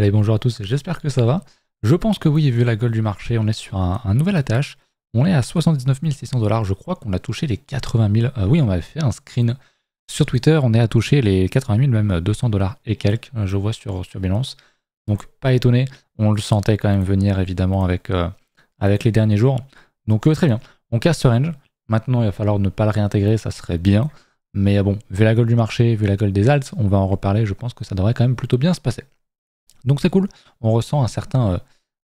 Allez, bonjour à tous, j'espère que ça va. Je pense que oui, vu la gueule du marché, on est sur un nouvel attache. On est à 79 600 $. Je crois qu'on a touché les 80 000. Oui, on avait fait un screen sur Twitter. On est à toucher les 80 000, même 200 $ et quelques, je vois sur Binance. Donc, pas étonné. On le sentait quand même venir, évidemment, avec les derniers jours. Donc, très bien. On casse ce range. Maintenant, il va falloir ne pas le réintégrer, ça serait bien. Mais bon, vu la gueule du marché, vu la gueule des alts, on va en reparler. Je pense que ça devrait quand même plutôt bien se passer. Donc c'est cool, on ressent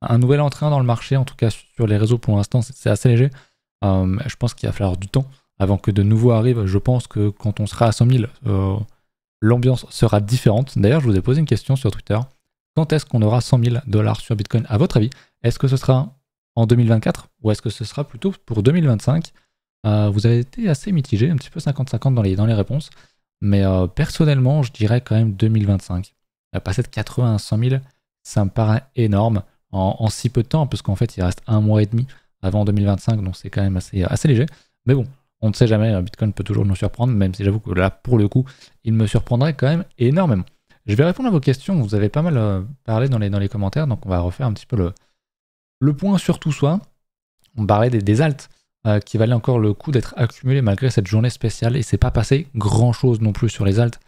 un nouvel entrain dans le marché, en tout cas sur les réseaux pour l'instant c'est assez léger. Je pense qu'il va falloir du temps avant que de nouveaux arrivent. Je pense que quand on sera à 100 000, l'ambiance sera différente. D'ailleurs je vous ai posé une question sur Twitter. Quand est-ce qu'on aura 100 000 $ sur Bitcoin à votre avis? Est-ce que ce sera en 2024 ou est-ce que ce sera plutôt pour 2025? Vous avez été assez mitigé, un petit peu 50-50 dans les réponses. Mais personnellement je dirais quand même 2025. Passer de 80 à 100 000, ça me paraît énorme en si peu de temps, parce qu'en fait il reste un mois et demi avant 2025, donc c'est quand même assez léger. Mais bon, on ne sait jamais, Bitcoin peut toujours nous surprendre, même si j'avoue que là, pour le coup, il me surprendrait quand même énormément. Je vais répondre à vos questions, vous avez pas mal parlé dans les commentaires, donc on va refaire un petit peu le point sur tout ça. On parlait des alts qui valaient encore le coup d'être accumulés malgré cette journée spéciale, et c'est pas passé grand chose non plus sur les alts.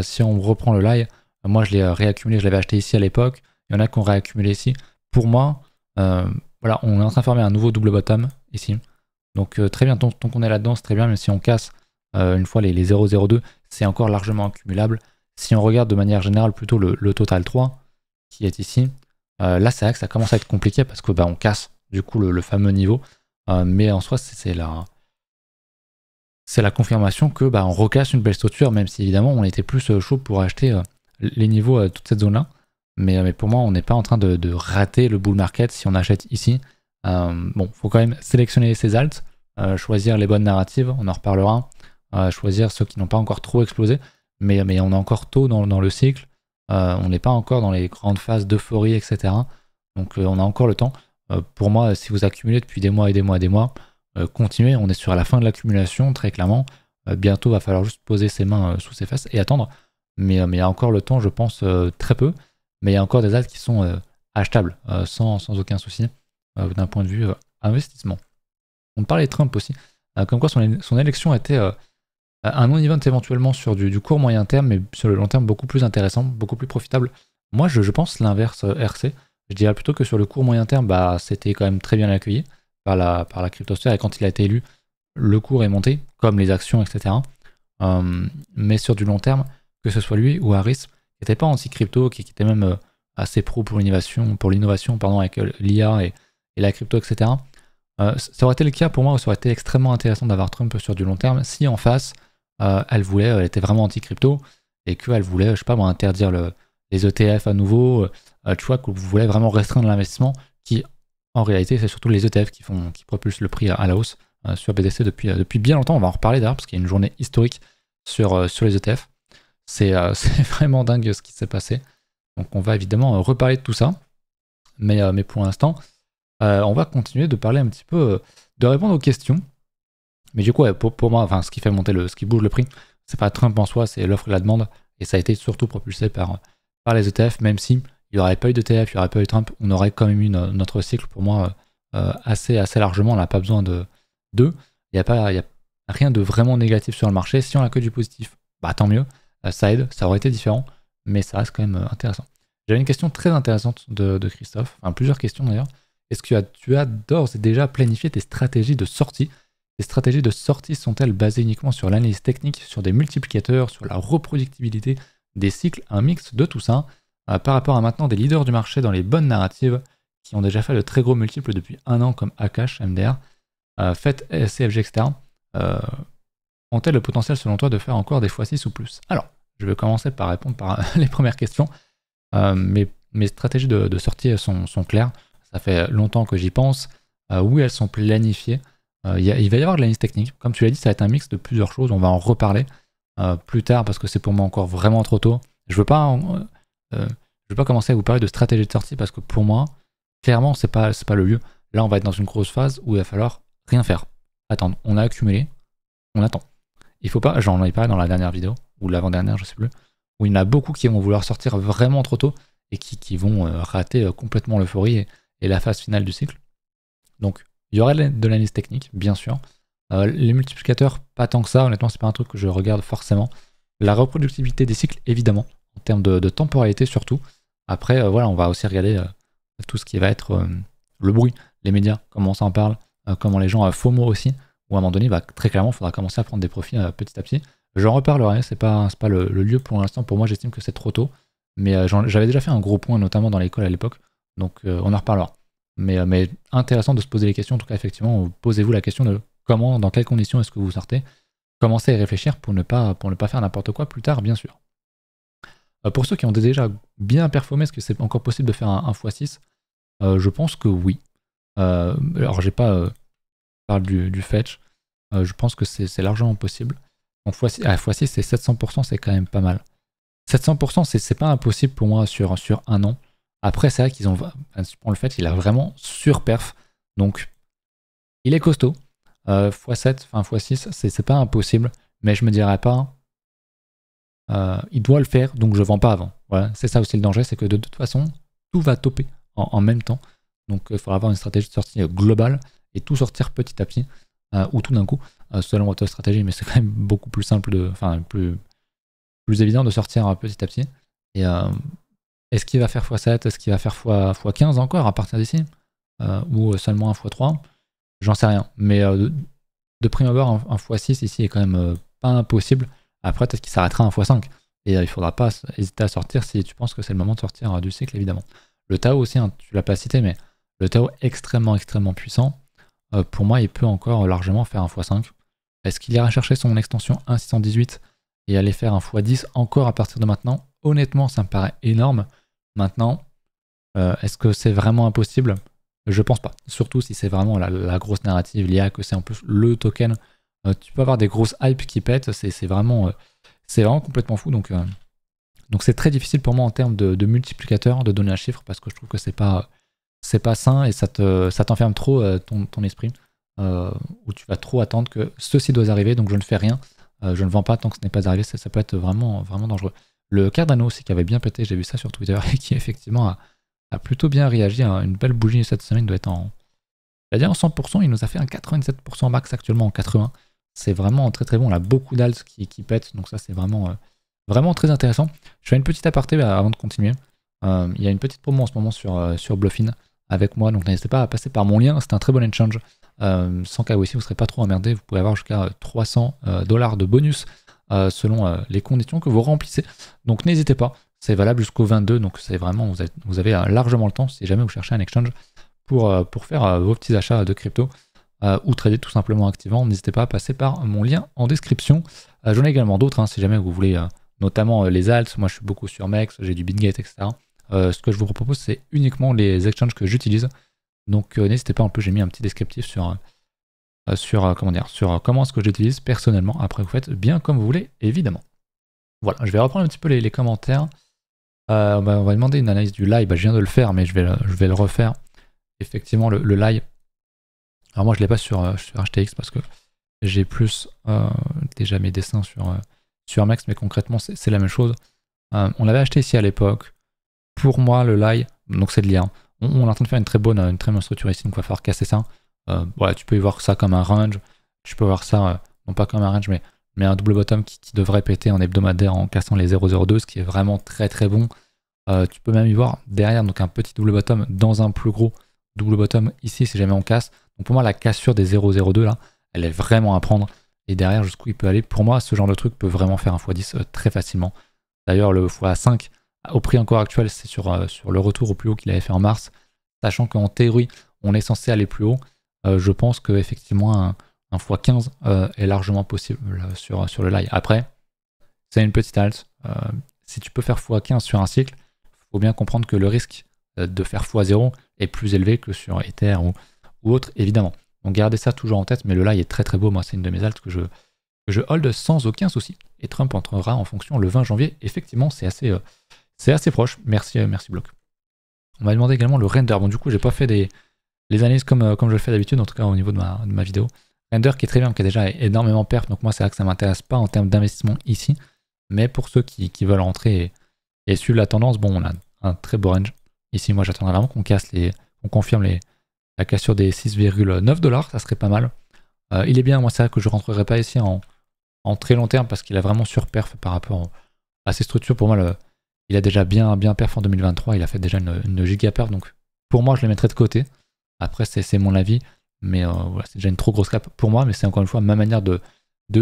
Si on reprend le live, moi, je l'ai réaccumulé, je l'avais acheté ici à l'époque. Il y en a qui ont réaccumulé ici. Pour moi, voilà, on est en train de former un nouveau double bottom ici. Donc très bien, tant qu'on est là-dedans, c'est très bien, même si on casse une fois les 0,02, c'est encore largement accumulable. Si on regarde de manière générale plutôt le total 3, qui est ici, là c'est vrai que ça commence à être compliqué parce que on casse du coup le fameux niveau. Mais en soi, c'est la confirmation que on recasse une belle structure, même si évidemment on était plus chaud pour acheter les niveaux, toute cette zone là, mais pour moi on n'est pas en train de rater le bull market si on achète ici. Bon, faut quand même sélectionner ses alts, choisir les bonnes narratives, on en reparlera, choisir ceux qui n'ont pas encore trop explosé, mais on est encore tôt dans le cycle, on n'est pas encore dans les grandes phases d'euphorie, etc. Donc on a encore le temps. Pour moi, si vous accumulez depuis des mois et des mois et des mois, continuez, on est sur la fin de l'accumulation très clairement. Bientôt va falloir juste poser ses mains sous ses fesses et attendre. Mais il y a encore le temps, je pense, très peu. Mais il y a encore des alts qui sont achetables, sans aucun souci, d'un point de vue investissement. On parlait de Trump aussi, comme quoi son élection a été un non-event éventuellement sur du court moyen terme, mais sur le long terme beaucoup plus intéressant, beaucoup plus profitable. Moi, je pense l'inverse RC. Je dirais plutôt que sur le court moyen terme, c'était quand même très bien accueilli par la cryptosphère, et quand il a été élu, le cours est monté, comme les actions, etc. Mais sur du long terme, que ce soit lui ou Harris, qui n'était pas anti-crypto, qui était même assez pro pour l'innovation, avec l'IA et la crypto, etc. Ça aurait été le cas pour moi, ça aurait été extrêmement intéressant d'avoir Trump sur du long terme, si en face, elle était vraiment anti-crypto, et qu'elle voulait, je sais pas moi, interdire les ETF à nouveau, tu vois, que vous voulez vraiment restreindre l'investissement, qui en réalité c'est surtout les ETF qui propulsent le prix à la hausse sur BTC depuis bien longtemps. On va en reparler d'ailleurs, parce qu'il y a une journée historique sur les ETF. C'est vraiment dingue ce qui s'est passé. Donc on va évidemment reparler de tout ça. Mais pour l'instant, on va continuer de parler un petit peu, de répondre aux questions. Mais du coup, pour moi, ce qui fait monter ce qui bouge le prix, c'est pas Trump en soi, c'est l'offre et la demande. Et ça a été surtout propulsé par les ETF, même si il n'y aurait pas eu d'ETF, il n'y aurait pas eu Trump, on aurait quand même eu notre cycle, pour moi, assez largement. On n'a pas besoin de deux. Il n'y a rien de vraiment négatif sur le marché. Si on a que du positif, tant mieux. Ça aide, ça aurait été différent, mais ça reste quand même intéressant. J'avais une question très intéressante de Christophe, plusieurs questions d'ailleurs. Est-ce que tu as d'ores et déjà planifié tes stratégies de sortie? Tes stratégies de sortie sont-elles basées uniquement sur l'analyse technique, sur des multiplicateurs, sur la reproductibilité des cycles, un mix de tout ça, par rapport à maintenant des leaders du marché dans les bonnes narratives qui ont déjà fait de très gros multiples depuis un an comme Akash, MDR, FET, CFG, etc. Ont-elles le potentiel selon toi de faire encore des x6 ou plus? Alors, je vais commencer par répondre par les premières questions. Mes stratégies de sortie sont claires. Ça fait longtemps que j'y pense. Oui, elles sont planifiées. Il va y avoir de l'analyse technique. Comme tu l'as dit, ça va être un mix de plusieurs choses. On va en reparler plus tard parce que c'est pour moi encore vraiment trop tôt. Je veux pas commencer à vous parler de stratégie de sortie parce que pour moi, clairement, c'est pas le lieu. Là, on va être dans une grosse phase où il va falloir rien faire. Attendre. On a accumulé. On attend. Il faut pas, j'en ai parlé dans la dernière vidéo, ou l'avant-dernière, je sais plus, où il y en a beaucoup qui vont vouloir sortir vraiment trop tôt et qui vont rater complètement l'euphorie et la phase finale du cycle. Donc il y aurait de l'analyse technique, bien sûr. Les multiplicateurs, pas tant que ça, honnêtement, c'est pas un truc que je regarde forcément. La reproductivité des cycles, évidemment, en termes de temporalité surtout. Après, voilà, on va aussi regarder tout ce qui va être le bruit, les médias, comment on s'en parle, comment les gens FOMO aussi, où à un moment donné, très clairement, il faudra commencer à prendre des profits petit à petit. J'en reparlerai, c'est pas le lieu pour l'instant. Pour moi, j'estime que c'est trop tôt. Mais j'avais déjà fait un gros point, notamment dans l'école à l'époque, donc on en reparlera. Mais intéressant de se poser les questions, en tout cas, effectivement, posez-vous la question de comment, dans quelles conditions est-ce que vous sortez. Commencez à y réfléchir pour ne pas faire n'importe quoi plus tard, bien sûr. Pour ceux qui ont déjà bien performé, est-ce que c'est encore possible de faire un x6 ? Je pense que oui. Alors, j'ai pas parle du fetch. Je pense que c'est largement possible. Donc, x6, c'est 700%, c'est quand même pas mal. 700%, c'est pas impossible pour moi sur un an. Après, c'est vrai qu'ils ont. Pour le fait, il a vraiment surperf. Donc, il est costaud. x7, enfin x6, c'est pas impossible. Mais je me dirais pas. Il doit le faire, donc je vends pas avant. Voilà, c'est ça aussi le danger, c'est que de toute façon, tout va toper en même temps. Donc il faudra avoir une stratégie de sortie globale et tout sortir petit à petit, ou tout d'un coup, selon votre stratégie, mais c'est quand même beaucoup plus simple, plus évident de sortir petit à petit. Et est-ce qu'il va faire x7, est-ce qu'il va faire x15 encore à partir d'ici, ou seulement un x3? J'en sais rien. Mais de prime abord, un x6 ici est quand même pas impossible. Après, peut-être qu'il s'arrêtera un x5. Et il faudra pas hésiter à sortir si tu penses que c'est le moment de sortir du cycle, évidemment. Le Tao aussi, hein, tu l'as pas cité, mais le Tao extrêmement puissant. Pour moi, il peut encore largement faire un x5. Est-ce qu'il ira chercher son extension 1.618 et aller faire un x10 encore à partir de maintenant? Honnêtement, ça me paraît énorme. Maintenant, est-ce que c'est vraiment impossible? Je pense pas. Surtout si c'est vraiment la grosse narrative liée à que c'est en plus le token. Tu peux avoir des grosses hypes qui pètent. C'est vraiment complètement fou. Donc c'est très difficile pour moi en termes de multiplicateur de donner un chiffre parce que je trouve que c'est pas sain et ça t'enferme trop ton esprit, où tu vas trop attendre que ceci doit arriver, donc je ne fais rien, je ne vends pas tant que ce n'est pas arrivé. Ça peut être vraiment dangereux. Le Cardano aussi qui avait bien pété, j'ai vu ça sur Twitter, et qui effectivement a plutôt bien réagi. Une belle bougie cette semaine, doit être en 100%, il nous a fait un 87% max actuellement en 80. C'est vraiment très très bon, on a beaucoup d'alts qui pètent, donc ça c'est vraiment très intéressant. Je fais une petite aparté avant de continuer. Il y a une petite promo en ce moment sur Bluffin avec moi, donc n'hésitez pas à passer par mon lien, c'est un très bon exchange. Sans KYC, vous ne serez pas trop emmerdé, vous pouvez avoir jusqu'à $300 de bonus selon les conditions que vous remplissez. Donc n'hésitez pas, c'est valable jusqu'au 22, donc c'est vraiment, vous avez largement le temps si jamais vous cherchez un exchange pour faire vos petits achats de crypto ou trader tout simplement activement. N'hésitez pas à passer par mon lien en description. J'en ai également d'autres, si jamais vous voulez, notamment les alts. Moi je suis beaucoup sur MEX, j'ai du BitGate, etc. Ce que je vous propose, c'est uniquement les exchanges que j'utilise. Donc n'hésitez pas, en plus j'ai mis un petit descriptif sur comment est-ce que j'utilise personnellement. Après vous faites bien comme vous voulez, évidemment. Voilà, je vais reprendre un petit peu les commentaires. On va demander une analyse du live. Je viens de le faire, mais je vais le refaire. Effectivement, le live. Alors moi je ne l'ai pas sur HTX parce que j'ai plus déjà mes dessins sur Max, mais concrètement c'est la même chose. On l'avait acheté ici à l'époque. Pour moi le live, donc c'est de l'IA. On est en train de faire une très bonne structure ici, donc il va falloir casser ça. Voilà, tu peux y voir ça comme un range, tu peux voir ça, non pas comme un range, mais un double bottom qui devrait péter en hebdomadaire en cassant les 0,02, ce qui est vraiment très très bon. Tu peux même y voir derrière donc un petit double bottom dans un plus gros double bottom ici si jamais on casse. Donc pour moi la cassure des 0,02 là, elle est vraiment à prendre. Et derrière jusqu'où il peut aller, pour moi ce genre de truc peut vraiment faire un x10 très facilement. D'ailleurs le x5 au prix encore actuel, c'est sur le retour au plus haut qu'il avait fait en mars, sachant qu'en théorie on est censé aller plus haut. Je pense qu'effectivement un x15 est largement possible sur le live. Après, c'est une petite alt. Si tu peux faire x15 sur un cycle, il faut bien comprendre que le risque de faire x0 est plus élevé que sur Ether ou autre, évidemment. Donc gardez ça toujours en tête, mais le live est très très beau. Moi, c'est une de mes alts que je hold sans aucun souci. Et Trump entrera en fonction le 20 janvier. Effectivement, c'est assez proche. Merci Block. On m'a demandé également le render. Bon, du coup, j'ai pas fait les analyses comme je le fais d'habitude, en tout cas au niveau de ma vidéo. Render qui est très bien, qui a déjà énormément perf, donc moi c'est vrai que ça m'intéresse pas en termes d'investissement ici, mais pour ceux qui veulent rentrer et suivre la tendance, bon, on a un très beau range. Ici, moi, j'attendrais vraiment qu'on confirme la cassure des 6,9 $, ça serait pas mal. Il est bien, moi, c'est vrai que je rentrerai pas ici en très long terme parce qu'il a vraiment surperf par rapport à ses structures. Pour moi, il a déjà bien perf en 2023, il a fait déjà une giga perf, donc pour moi, je le mettrais de côté. Après, c'est mon avis, mais voilà, c'est déjà une trop grosse cap pour moi, mais c'est encore une fois ma manière de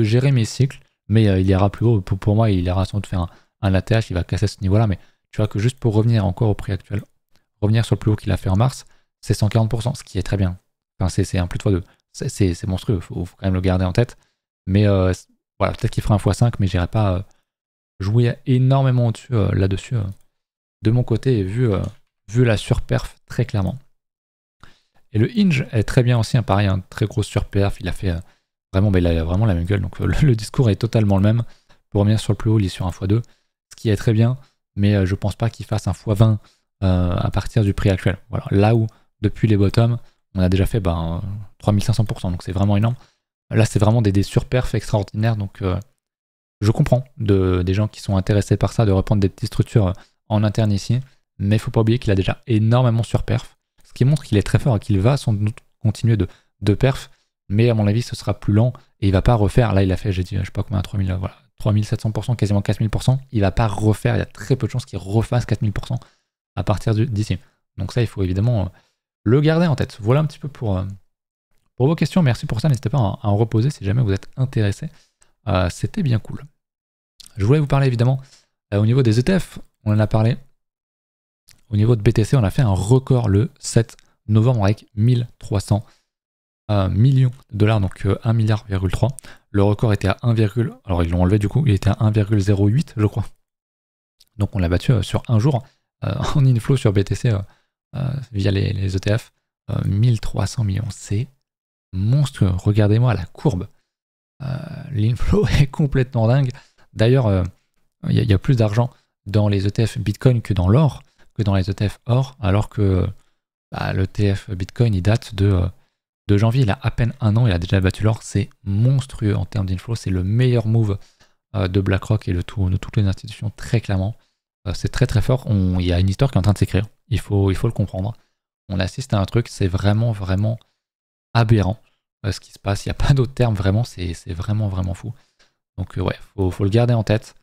gérer mes cycles. Mais il ira plus haut. Pour moi, il ira sans doute faire un ATH, il va casser ce niveau-là. Mais tu vois que juste pour revenir encore au prix actuel, revenir sur le plus haut qu'il a fait en mars, c'est 140%, ce qui est très bien. Enfin, c'est un plus de x2. C'est monstrueux, faut quand même le garder en tête. Mais voilà, peut-être qu'il fera un x5, mais j'irai pas jouer énormément au-dessus là-dessus de mon côté, et vu la surperf très clairement. Et le hinge est très bien aussi, hein, pareil, un très gros surperf, il a fait vraiment, il a vraiment la même gueule, donc le discours est totalement le même. Pour revenir sur le plus haut, il est sur un x2, ce qui est très bien, mais je pense pas qu'il fasse un x20 à partir du prix actuel. Voilà, là où depuis les bottoms, on a déjà fait 3500%, donc c'est vraiment énorme. Là, c'est vraiment des surperfs extraordinaires, donc je comprends des gens qui sont intéressés par ça, de reprendre des petites structures en interne ici, mais il faut pas oublier qu'il a déjà énormément surperf, ce qui montre qu'il est très fort et qu'il va sans doute continuer de perf, mais à mon avis, ce sera plus lent et il va pas refaire. Là, il a fait, j'ai dit, je sais pas combien, 3000, voilà, 3700%, quasiment 4000%. Il va pas refaire, il y a très peu de chances qu'il refasse 4000% à partir d'ici. Donc ça, il faut évidemment le garder en tête. Voilà un petit peu pour vos questions. Merci pour ça. N'hésitez pas à en reposer si jamais vous êtes intéressé. C'était bien cool. Je voulais vous parler évidemment au niveau des ETF, on en a parlé. Au niveau de BTC, on a fait un record le 7 novembre avec 1300 millions de dollars, donc 1,3 milliard. Le record était à 1, alors ils l'ont enlevé du coup, il était à 1,08 je crois. Donc on l'a battu sur un jour en inflow sur BTC via les ETF. 1300 millions, c'est monstrueux. Regardez-moi la courbe. L'inflow est complètement dingue. D'ailleurs, il y a plus d'argent dans les ETF Bitcoin que dans l'or, que dans les ETF or, alors que l'ETF Bitcoin il date de janvier, il a à peine un an, il a déjà battu l'or. C'est monstrueux en termes d'inflow, c'est le meilleur move de BlackRock et de toutes les institutions, très clairement. C'est très très fort. Il y a une histoire qui est en train de s'écrire, il faut le comprendre. On assiste à un truc, c'est vraiment aberrant ce qui se passe, il n'y a pas d'autre terme, vraiment, c'est vraiment fou. Donc ouais, faut le garder en tête.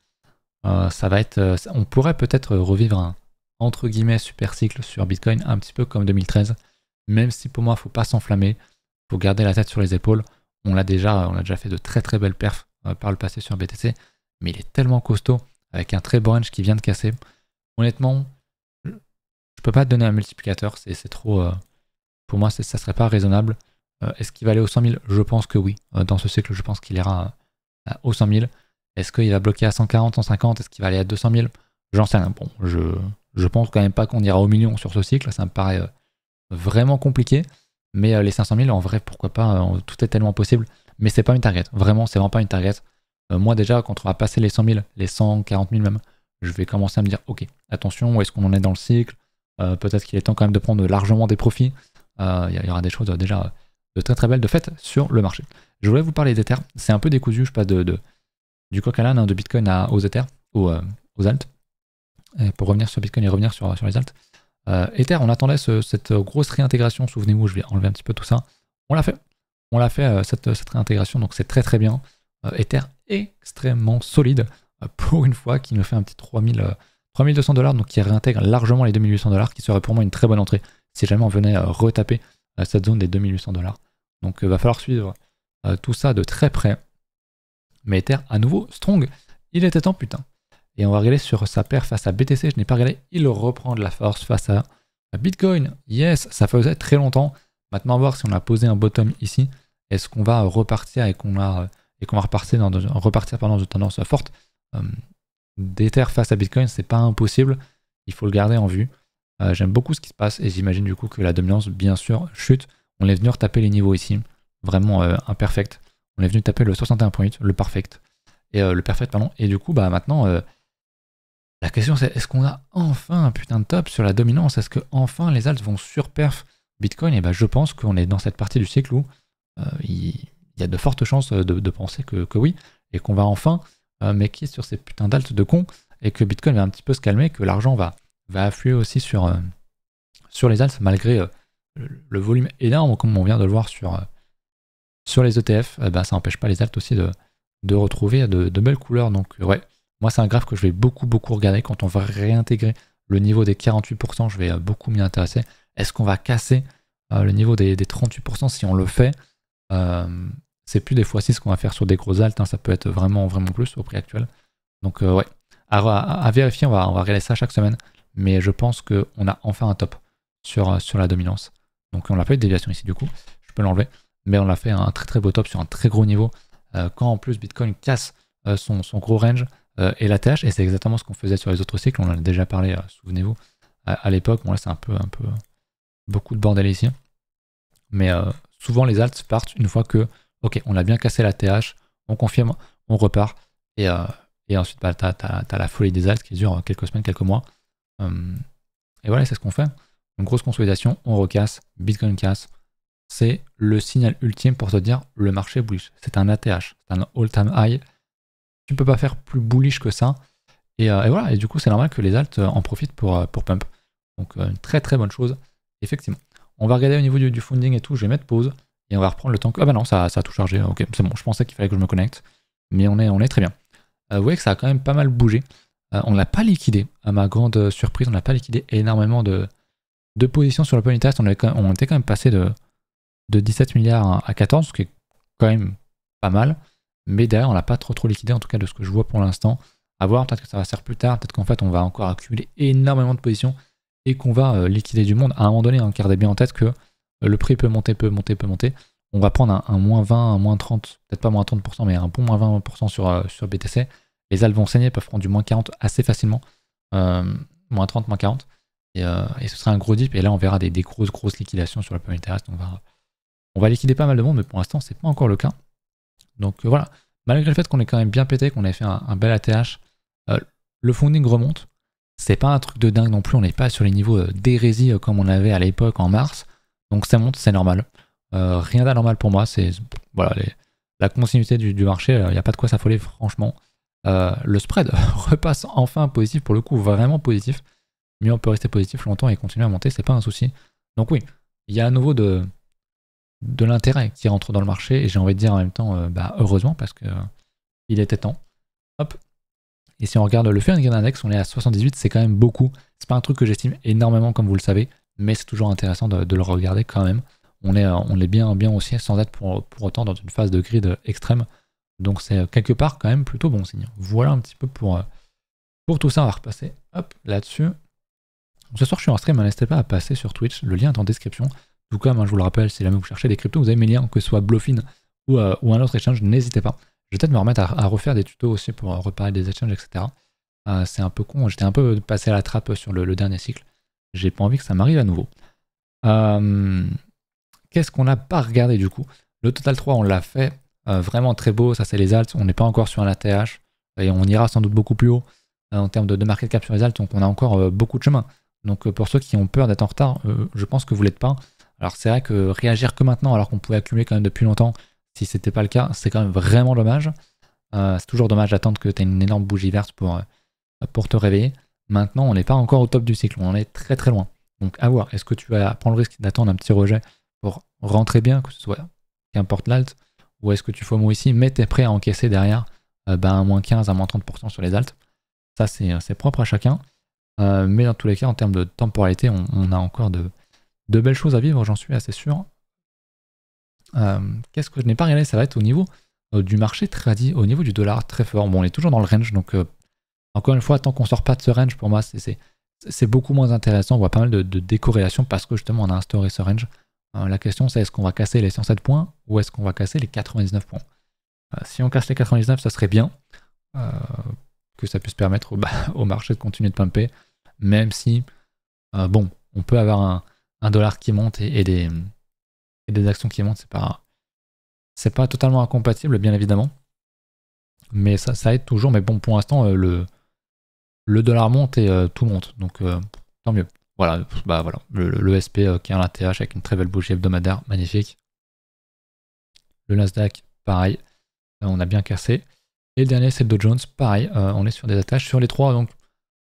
Ça va être, on pourrait peut-être revivre un entre guillemets super cycle sur Bitcoin, un petit peu comme 2013, même si pour moi il faut pas s'enflammer, il faut garder la tête sur les épaules. On a déjà fait de très très belles perfs par le passé sur BTC, mais il est tellement costaud avec un très bon range qui vient de casser. Honnêtement, je peux pas te donner un multiplicateur, c'est trop, pour moi ça serait pas raisonnable. Est-ce qu'il va aller aux 100 000? Je pense que oui. Dans ce cycle, je pense qu'il ira aux 100 000. Est-ce qu'il va bloquer à 140, 150? Est-ce qu'il va aller à 200 000? J'en sais rien. Bon, je pense quand même pas qu'on ira au million sur ce cycle. Ça me paraît vraiment compliqué. Mais les 500 000, en vrai, pourquoi pas? Tout est tellement possible. Mais c'est pas une target. Vraiment, c'est vraiment pas une target. Moi, déjà, quand on va passer les 100 000, les 140 000 même, je vais commencer à me dire, ok, attention, où est-ce qu'on en est dans le cycle? Peut-être qu'il est temps quand même de prendre largement des profits. Il y aura des choses déjà de très très belles de fait sur le marché. Je voulais vous parler d'Ether. C'est un peu décousu, je passe du coq à l'âne, de Bitcoin aux Ether, aux alt. Et pour revenir sur Bitcoin et revenir sur les alt. Ether, on attendait cette grosse réintégration, souvenez-vous, je vais enlever un petit peu tout ça. On l'a fait, cette réintégration, donc c'est très très bien. Ether extrêmement solide, pour une fois, qui nous fait un petit 3200 $, donc qui réintègre largement les 2800 $, qui serait pour moi une très bonne entrée, si jamais on venait retaper cette zone des 2800 $. Donc il va falloir suivre tout ça de très près. Mais Ether, à nouveau, strong. Il était temps, putain. Et on va regarder sur sa paire face à BTC. Je n'ai pas regardé. Il reprend de la force face à Bitcoin. Yes, ça faisait très longtemps. Maintenant, à voir si on a posé un bottom ici. Est-ce qu'on va repartir et qu'on va repartir dans une tendance forte. D'Ether face à Bitcoin, c'est pas impossible. Il faut le garder en vue. J'aime beaucoup ce qui se passe et j'imagine du coup que la dominance, bien sûr, chute. On est venu retaper les niveaux ici. Vraiment imperfect. On est venu taper le 61.8, le perfect. Et du coup, maintenant, la question c'est, est-ce qu'on a enfin un putain de top sur la dominance? Est-ce que enfin les alts vont surperf Bitcoin? Et je pense qu'on est dans cette partie du cycle où il y a de fortes chances de penser que oui, et qu'on va enfin maker sur ces putains d'alts de cons, et que Bitcoin va un petit peu se calmer, que l'argent va va affluer aussi sur les alts, malgré le volume énorme, comme on vient de le voir sur les ETF, ça n'empêche pas les alts aussi de retrouver de belles couleurs. Donc ouais, moi c'est un graphe que je vais beaucoup regarder quand on va réintégrer le niveau des 48%, je vais beaucoup m'y intéresser. Est-ce qu'on va casser le niveau des 38%? Si on le fait, c'est plus des fois 6 qu'on va faire sur des gros alts, hein, ça peut être vraiment plus au prix actuel. Donc ouais, à vérifier, on va regarder ça chaque semaine, mais je pense qu'on a enfin un top sur la dominance. Donc on n'a pas eu de déviation ici du coup, je peux l'enlever, mais on a fait un très beau top sur un très gros niveau, quand en plus Bitcoin casse son gros range et la TH, et c'est exactement ce qu'on faisait sur les autres cycles, on en a déjà parlé, souvenez-vous, à l'époque. Bon là c'est un peu beaucoup de bordel ici, mais souvent les alts partent une fois que, ok, on a bien cassé la TH, on confirme, on repart, et ensuite t'as la folie des alts qui dure quelques semaines, quelques mois, et voilà, c'est ce qu'on fait. Une grosse consolidation, on recasse, Bitcoin casse, c'est le signal ultime pour te dire le marché bullish. C'est un ATH, c'est un all-time high. Tu peux pas faire plus bullish que ça. Et voilà, et du coup c'est normal que les alts en profitent pour pump. Donc une très bonne chose, effectivement. On va regarder au niveau du funding et tout, je vais mettre pause et on va reprendre le temps que... Ah bah non, ça a tout chargé, ok, c'est bon, je pensais qu'il fallait que je me connecte, mais on est très bien. Vous voyez que ça a quand même pas mal bougé. On l'a pas liquidé, à ma grande surprise, on n'a pas liquidé énormément de positions sur le ponytest. On était quand même passé de 17 milliards à 14, ce qui est quand même pas mal, mais derrière on l'a pas trop liquidé, en tout cas de ce que je vois pour l'instant. À voir, peut-être que ça va se faire plus tard, peut-être qu'en fait on va encore accumuler énormément de positions et qu'on va liquider du monde. À un moment donné, hein, gardez bien en tête que le prix peut monter. On va prendre un moins 20, un moins 30, peut-être pas moins 30%, mais un bon moins 20% sur BTC. Les alts vont saigner, peuvent prendre du moins 40 assez facilement, moins 30, moins 40. Et ce sera un gros dip, et là on verra des grosses liquidations sur le point intéressant. On va liquider pas mal de monde, mais pour l'instant c'est pas encore le cas. Donc voilà, malgré le fait qu'on ait quand même bien pété, qu'on ait fait un bel ATH, le funding remonte. C'est pas un truc de dingue non plus, on n'est pas sur les niveaux d'hérésie comme on avait à l'époque en mars. Donc ça monte, c'est normal. Rien d'anormal pour moi, c'est voilà, la continuité du marché, il n'y a pas de quoi s'affoler franchement. Le spread repasse enfin positif, pour le coup vraiment positif. Mais on peut rester positif longtemps et continuer à monter, c'est pas un souci. Donc oui, il y a à nouveau de l'intérêt qui rentre dans le marché, et j'ai envie de dire en même temps, heureusement, parce que il était temps. Hop. Et si on regarde le Fear and Greed Index, on est à 78, c'est quand même beaucoup. C'est pas un truc que j'estime énormément comme vous le savez, mais c'est toujours intéressant de le regarder quand même. On est bien aussi, sans être pour autant dans une phase de grid extrême. Donc c'est quelque part quand même plutôt bon signe. Voilà un petit peu pour tout ça. On va repasser là-dessus. Ce soir je suis en stream, n'hésitez pas à passer sur Twitch, le lien est en description. Tout comme je vous le rappelle, si jamais vous cherchez des cryptos, vous avez mes liens, que ce soit Bluffin ou un autre exchange, n'hésitez pas. Je vais peut-être me remettre à refaire des tutos aussi pour reparler des exchanges, etc. C'est un peu con, j'étais un peu passé à la trappe sur le dernier cycle. J'ai pas envie que ça m'arrive à nouveau. Qu'est-ce qu'on n'a pas regardé du coup? Le Total 3, on l'a fait, vraiment très beau, ça c'est les alts, on n'est pas encore sur un ATH, et on ira sans doute beaucoup plus haut en termes de market cap sur les alts, donc on a encore beaucoup de chemin. Donc pour ceux qui ont peur d'être en retard, je pense que vous l'êtes pas. Alors c'est vrai que réagir que maintenant, alors qu'on pouvait accumuler quand même depuis longtemps, si c'était pas le cas, c'est quand même vraiment dommage. C'est toujours dommage d'attendre que tu aies une énorme bougie verte pour te réveiller. Maintenant, on n'est pas encore au top du cycle, on en est très loin. Donc à voir, est-ce que tu vas prendre le risque d'attendre un petit rejet pour rentrer bien, que ce soit qu'importe l'alt, ou est-ce que tu FOMO ici, mais tu es prêt à encaisser derrière un moins 15, un moins 30% sur les alts. Ça c'est propre à chacun. Mais dans tous les cas, en termes de temporalité, on a encore de belles choses à vivre, j'en suis assez sûr. Qu'est-ce que je n'ai pas regardé? Ça va être au niveau du marché tradi, au niveau du dollar, très fort. Bon, on est toujours dans le range, donc encore une fois, tant qu'on sort pas de ce range, pour moi, c'est beaucoup moins intéressant. On voit pas mal de décorrélations parce que justement, on a instauré ce range. La question, c'est est-ce qu'on va casser les 107 points ou est-ce qu'on va casser les 99 points? Si on casse les 99, ça serait bien. Que ça puisse permettre au marché de continuer de pumper, même si, bon, on peut avoir un dollar qui monte et des actions qui montent, c'est pas totalement incompatible, bien évidemment, mais ça aide toujours. Mais bon, pour l'instant, le dollar monte et tout monte, donc tant mieux. Voilà, voilà, le SP qui est un ATH avec une très belle bougie hebdomadaire, magnifique. Le Nasdaq, pareil, on a bien cassé. Et le dernier, c'est le Dow Jones, pareil, on est sur des attaches sur les trois, donc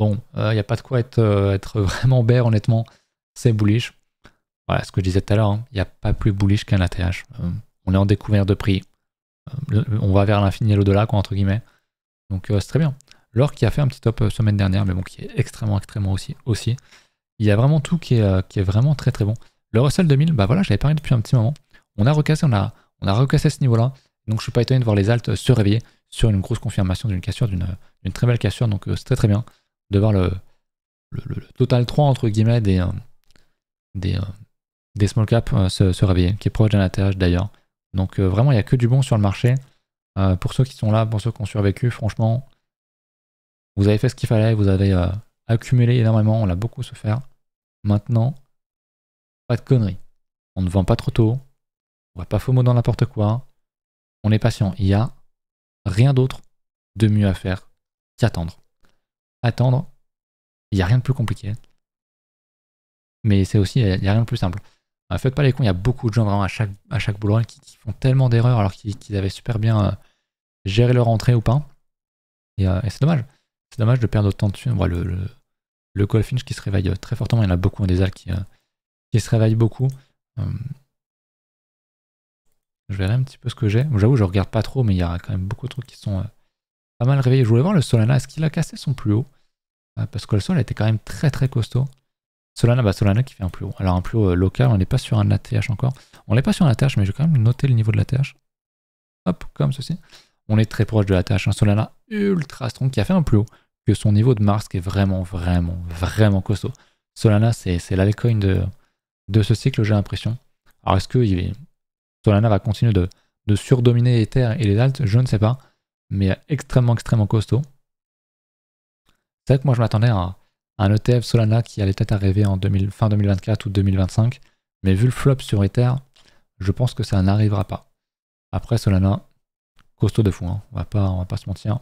Bon, il n'y a pas de quoi être vraiment bear, honnêtement. C'est bullish. Voilà, ce que je disais tout à l'heure, il n'y a pas plus bullish qu'un ATH. On est en découverte de prix. On va vers l'infini et l'au-delà, quoi, entre guillemets. Donc c'est très bien. L'or qui a fait un petit top semaine dernière, mais bon, qui est extrêmement aussi. Il y a vraiment tout qui est vraiment très très bon. Le Russell 2000, bah voilà, je l'avais parlé depuis un petit moment. On a recassé ce niveau-là. Donc je suis pas étonné de voir les alts se réveiller sur une grosse confirmation d'une cassure, d'une très belle cassure. Donc c'est très très bien de voir le total 3 entre guillemets des small caps se réveiller, qui est proche d'un ATH d'ailleurs. Donc vraiment, il n'y a que du bon sur le marché. Pour ceux qui sont là, pour ceux qui ont survécu, franchement, vous avez fait ce qu'il fallait, vous avez accumulé énormément, on l'a beaucoup se faire. Maintenant, pas de conneries. On ne vend pas trop tôt, on va pas FOMO dans n'importe quoi, on est patient. Il n'y a rien d'autre de mieux à faire qu'attendre. Attendre, il n'y a rien de plus compliqué. Mais c'est aussi, il n'y a rien de plus simple. Faites pas les cons, il y a beaucoup de gens vraiment à chaque bull run qui font tellement d'erreurs alors qu'ils avaient super bien géré leur entrée ou pas. Et c'est dommage. C'est dommage de perdre autant de thunes. On voit le Goldfinch qui se réveille très fortement. Il y en a beaucoup, des alts qui se réveillent beaucoup. Je verrai un petit peu ce que j'ai. J'avoue, je regarde pas trop, mais il y a quand même beaucoup de trucs qui sont pas mal réveillés. Je voulais voir le Solana. Est-ce qu'il a cassé son plus haut? Parce que le sol était quand même très très costaud. Solana qui fait un plus haut. Alors un plus haut local, on n'est pas sur un ATH encore. On n'est pas sur un ATH, mais je vais quand même noter le niveau de l'ATH. Hop, comme ceci. On est très proche de l'ATH. Un Solana ultra strong qui a fait un plus haut que son niveau de Mars qui est vraiment, vraiment, vraiment costaud. Solana, c'est l'altcoin de ce cycle, j'ai l'impression. Alors est-ce que Solana va continuer de surdominer Ether et les alts? Je ne sais pas. Mais extrêmement, extrêmement costaud. C'est vrai que moi je m'attendais à un ETF Solana qui allait peut-être arriver en fin 2024 ou 2025. Mais vu le flop sur Ether, je pense que ça n'arrivera pas. Après Solana, costaud de fou, hein. On va pas se mentir.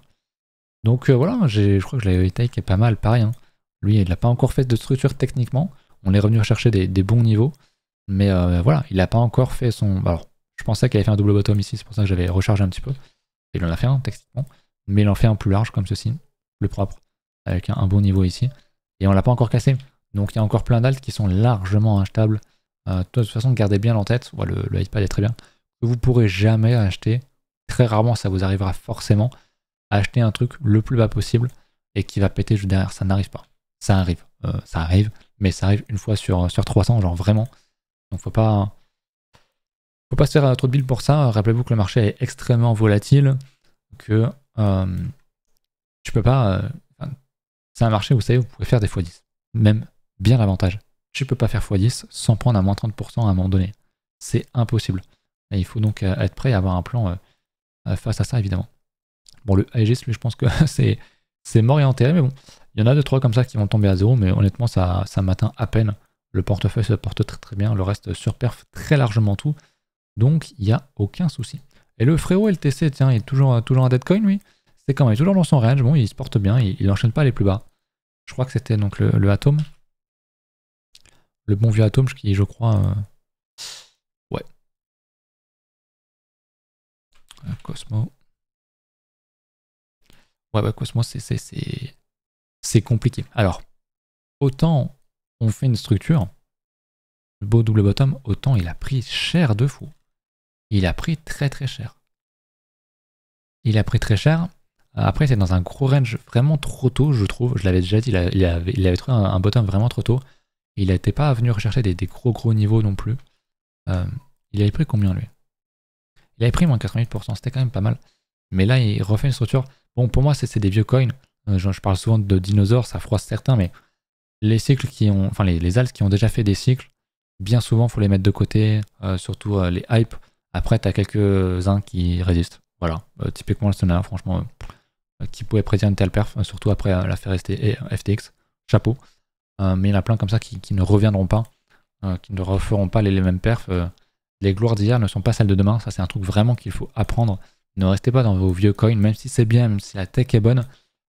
Donc voilà, je crois que je l'avais Ether qui est pas mal, pareil. Hein. Lui, il n'a pas encore fait de structure techniquement. On est revenu chercher des bons niveaux. Mais voilà, il n'a pas encore fait son... Alors, je pensais qu'il avait fait un double bottom ici, c'est pour ça que j'avais rechargé un petit peu. Il en a fait un, techniquement. Mais il en fait un plus large, comme ceci, plus propre, avec un bon niveau ici. Et on l'a pas encore cassé. Donc il y a encore plein d'alts qui sont largement achetables. De toute façon, gardez bien en tête, ouais, le iPad est très bien, que vous pourrez jamais acheter, très rarement ça vous arrivera forcément, acheter un truc le plus bas possible et qui va péter juste derrière. Ça n'arrive pas. Ça arrive, mais ça arrive une fois sur 300, genre vraiment. Donc faut pas se faire trop de billes pour ça. Rappelez-vous que le marché est extrêmement volatile, que tu peux pas... c'est un marché, vous savez, vous pouvez faire des x10. Même bien davantage. Tu peux pas faire x10 sans prendre un moins 30% à un moment donné. C'est impossible. Et il faut donc être prêt à avoir un plan face à ça, évidemment. Bon, le Aegis, lui, je pense que c'est mort et enterré, mais bon, il y en a 2-3 comme ça qui vont tomber à zéro, mais honnêtement, ça m'atteint à peine. Le portefeuille se porte très très bien, le reste surperf très largement tout. Donc, il n'y a aucun souci. Et le frérot LTC, tiens, il est toujours un deadcoin, lui. C'est quand même toujours dans son range. Bon, il se porte bien, il n'enchaîne pas les plus bas. Je crois que c'était donc le Atom. Le bon vieux Atom qui, je crois... Ouais. Cosmo. Ouais, Cosmo, c'est compliqué. Alors, autant on fait une structure, le beau double bottom, autant il a pris cher de fou. Il a pris très très cher. Il a pris très cher. Après, c'est dans un gros range vraiment trop tôt, je trouve. Je l'avais déjà dit, il avait trouvé un bottom vraiment trop tôt. Il n'était pas venu rechercher des gros niveaux non plus. Il avait pris combien, lui? Il avait pris moins 88%, c'était quand même pas mal. Mais là, il refait une structure. Bon, pour moi, c'est des vieux coins. Je parle souvent de dinosaures, ça froisse certains, mais les cycles qui ont... Enfin, les alts qui ont déjà fait des cycles, bien souvent, il faut les mettre de côté. Surtout les hype. Après, tu as quelques-uns qui résistent. Voilà. Typiquement, le Solana, franchement... qui pouvait prédire une telle perf, surtout après l'affaire FTX, chapeau. Mais il y en a plein comme ça qui ne reviendront pas, qui ne referont pas les mêmes perfs. Les gloires d'hier ne sont pas celles de demain, ça c'est un truc vraiment qu'il faut apprendre. Ne restez pas dans vos vieux coins, même si c'est bien, même si la tech est bonne,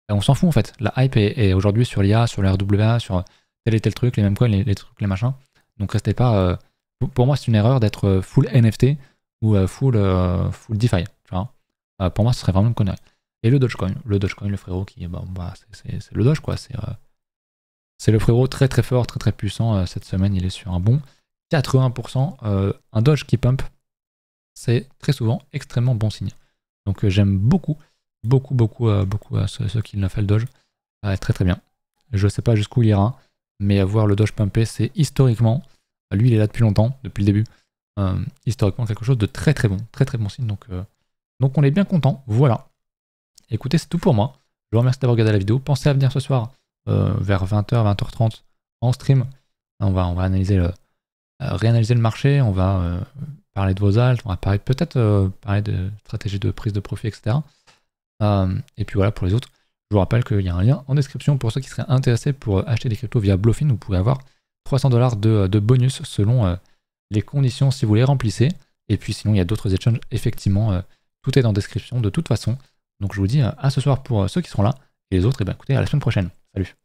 on s'en fout en fait. La hype est aujourd'hui sur l'IA, sur le RWA, sur tel et tel truc, les mêmes coins, les trucs, les machins. Donc restez pas... pour moi c'est une erreur d'être full NFT ou full DeFi. Tu vois. Pour moi ce serait vraiment une connerie. Et le Dogecoin, le frérot qui, c'est le Doge quoi, c'est le frérot très très fort, très très puissant. Cette semaine, il est sur un bon 80%. Un Doge qui pump, c'est très souvent extrêmement bon signe. Donc j'aime beaucoup ce qu'il a fait le Doge. Très très bien. Je sais pas jusqu'où il ira, mais voir le Doge pumper, c'est historiquement, lui il est là depuis longtemps, depuis le début, historiquement quelque chose de très très bon signe. Donc on est bien content. Voilà. Écoutez, c'est tout pour moi. Je vous remercie d'avoir regardé la vidéo. Pensez à venir ce soir vers 20h, 20h30 en stream. On va réanalyser le marché, on va parler de vos alts, on va peut-être parler de stratégie de prise de profit, etc. Et puis voilà, pour les autres, je vous rappelle qu'il y a un lien en description pour ceux qui seraient intéressés pour acheter des cryptos via Bluffin. Vous pouvez avoir $300 de bonus selon les conditions si vous les remplissez. Et puis sinon, il y a d'autres échanges. Effectivement, tout est dans la description de toute façon. Donc je vous dis à ce soir pour ceux qui seront là. Et les autres, écoutez, à la semaine prochaine. Salut.